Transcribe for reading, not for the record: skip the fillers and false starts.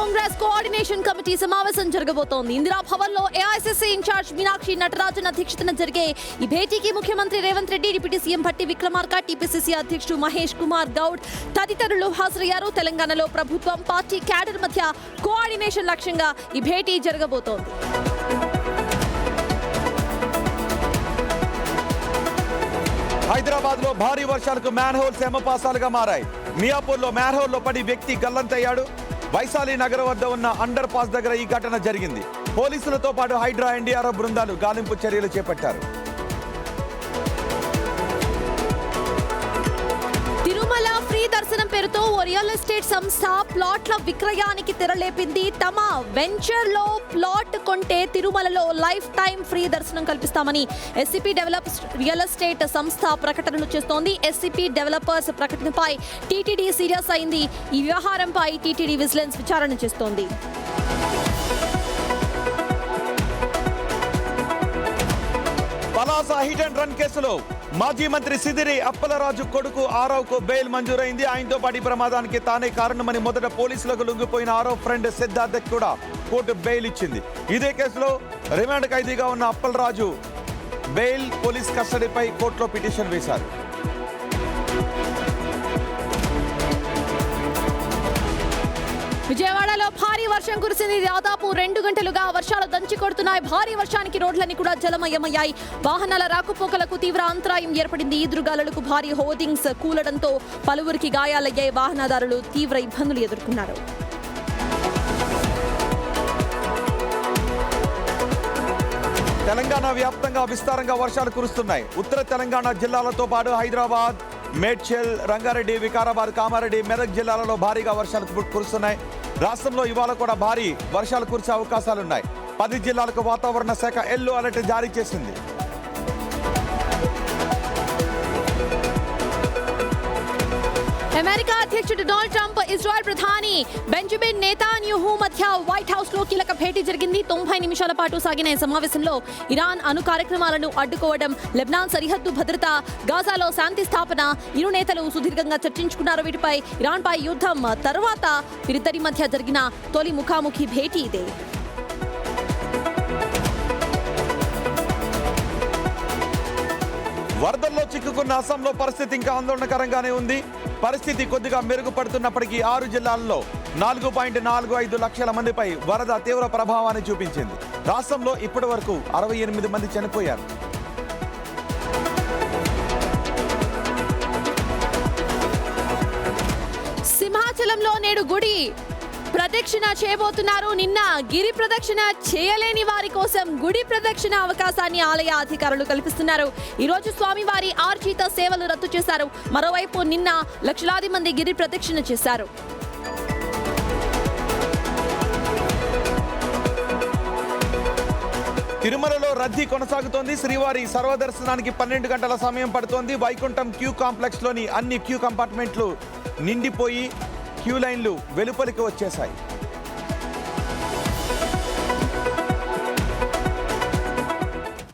Congress coordination committee సమావేశం జరగబోతోంది. ఇందిరా భవన్ లో ఏఐసీసీ ఇన్ఛార్జ్ మీనాక్షి నటరాజన్ అధ్యక్షతన జరిగే ఈ భేటీకి ముఖ్యమంత్రి Revanth Reddy, deputy CM Bhatti Vikramarka, TPCC అధ్యక్షుడు మహేష్ కుమార్ గౌడ్ తదితరులు హాజరయ్యారు. తెలంగాణలో ప్రభుత్వం, పార్టీ క్యాడర్ మధ్య కోఆర్డినేషన్ లక్ష్యంగా ఈ భేటీ జరగబోతోంది. హైదరాబాద్ లో భారీ వర్షాలకు మ్యాన్ హోల్స్ ఎమపాసాలుగా మారాయి. మియాపూర్ లో మ్యాన్ హోల్ లో పడి వ్యక్తి గల్లంతయ్యాడు. వైశాలి నగర్ వద్ద ఉన్న అండర్ పాస్ దగ్గర ఈ ఘటన జరిగింది. పోలీసులతో పాటు హైడ్రా, ఎన్డీఆర్ఎఫ్ బృందాలు గాలింపు చర్యలు చేపట్టారు. తిరుమల ఫ్రీ దర్శనం పేరుతో ఓ రియల్ ఎస్టేట్ సంస్థ ప్లాట్ల విక్రయానికి తెరలేపింది. తమ వెంచర్ లో ప్లాట్ కొంటే తిరుమలలో లైఫ్ టైం ఫ్రీ దర్శనం కల్పిస్తామని ఎస్సీపీ డెవలప్స్ రియల్ ఎస్టేట్ సంస్థ ప్రకటనలు చేస్తోంది. ఎస్సీపీ డెవలపర్స్ ప్రకటనపై టీటీడీ సీరియస్ అయింది. ఈ వ్యవహారంపై టీటీడీ విజిలెన్స్ విచారణ చేస్తోంది. పలాస హిట్ అండ్ రన్ కేసులో మాజీ మంత్రి సిదిరి అప్పలరాజు కొడుకు ఆరవ్కు బెయిల్ మంజూరైంది. ఆయనతో పాటు ప్రమాదానికి తానే కారణమని మొదట పోలీసులకు లొంగిపోయిన ఆరవ్ ఫ్రెండ్ సిద్ధార్థ్ కూడా కోర్టు బెయిల్ ఇచ్చింది. ఇదే కేసులో రిమాండ్ ఖైదీగా ఉన్న అప్పలరాజు బెయిల్ పోలీస్ కస్టడీపై కోర్టులో పిటిషన్ వేశారు. విజయవాడలో భారీ వర్షం కురిసింది. దాదాపు 2 గంటలుగా వర్షాలు దంచి కొడుతున్నాయి. భారీ వర్షానికి రోడ్లన్నీ కూడా జలమయమయ్యాయి. వాహనాల రాకపోకలకు తీవ్ర అంతరాయం ఏర్పడింది. ఈదురుగాలులకు భారీ హోర్డింగ్స్ కూలడంతో పలువురికి గాయాలయ్యాయి. వాహనదారులు తీవ్ర ఇబ్బందులు ఎదుర్కొన్నారు. తెలంగాణ వ్యాప్తంగా విస్తారంగా వర్షాలు కురుస్తున్నాయి. ఉత్తర తెలంగాణ జిల్లాలతో పాటు హైదరాబాద్, మేడ్చల్, రంగారెడ్డి, వికారాబాద్, కామారెడ్డి, మెదక్ జిల్లాలలో భారీగా వర్షాలు కురుస్తున్నాయి. రాష్ట్రంలో ఇవాళ కూడా భారీ వర్షాలు కురిసే అవకాశాలున్నాయి. 10 జిల్లాలకు వాతావరణ శాఖ ఎల్లో అలర్ట్ జారీ చేసింది. అమెరికా అధ్యక్షుడు డొనాల్డ్ ట్రంప్, ఇజ్రాయెల్ ప్రధాని బెంజమిన్ నెతన్యాహు మధ్య వైట్ హౌస్ లో కీలక భేటీ జరిగింది. 90 నిమిషాల పాటు సాగిన ఈ సమావేశంలో ఇరాన్ అణు కార్యక్రమాలను అడ్డుకోవడం, లెబనాన్ సరిహద్దు భద్రత, గాజాలో శాంతి స్థాపన ఇరు నేతలు సుదీర్ఘంగా చర్చించుకున్నారు. వీటిపై ఇరాన్పై యుద్ధం తర్వాత వీరిద్దరి మధ్య జరిగిన తొలి ముఖాముఖి భేటీ ఇదే. వరదల్లో చిక్కుకున్న అస్సాంలో పరిస్థితి ఇంకా ఆందోళనకరంగానే ఉంది. పరిస్థితి కొద్దిగా మెరుగుపడుతున్నప్పటికీ 6 జిల్లాల్లో 4.45 లక్షల మందిపై వరద తీవ్ర ప్రభావాన్ని చూపించింది. రాష్ట్రంలో ఇప్పటి వరకు 68 మంది చనిపోయారు. సింహాచలంలో నేడు గుడి ప్రదక్షిణ చేయబోతున్నారు. నిన్న గిరి ప్రదక్షిణ చేయలేని వారి కోసం గుడి ప్రదక్షిణ అవకాశాన్ని ఆలయ అధికారులు కల్పిస్తున్నారు. ఈ రోజు స్వామివారి ఆర్జిత సేవలు రద్దు చేశారు. మరోవైపు నిన్న లక్షలాది మంది గిరి ప్రదక్షిణ చేశారు. తిరుమలలో రద్దీ కొనసాగుతోంది. శ్రీవారి సర్వదర్శనానికి 12 గంటల సమయం పడుతోంది. వైకుంఠం క్యూ కాంప్లెక్స్ లోని అన్ని క్యూ కంపార్ట్మెంట్లు నిండిపోయి క్యూ లైన్లు వెలుపలికి వచ్చేశాయి.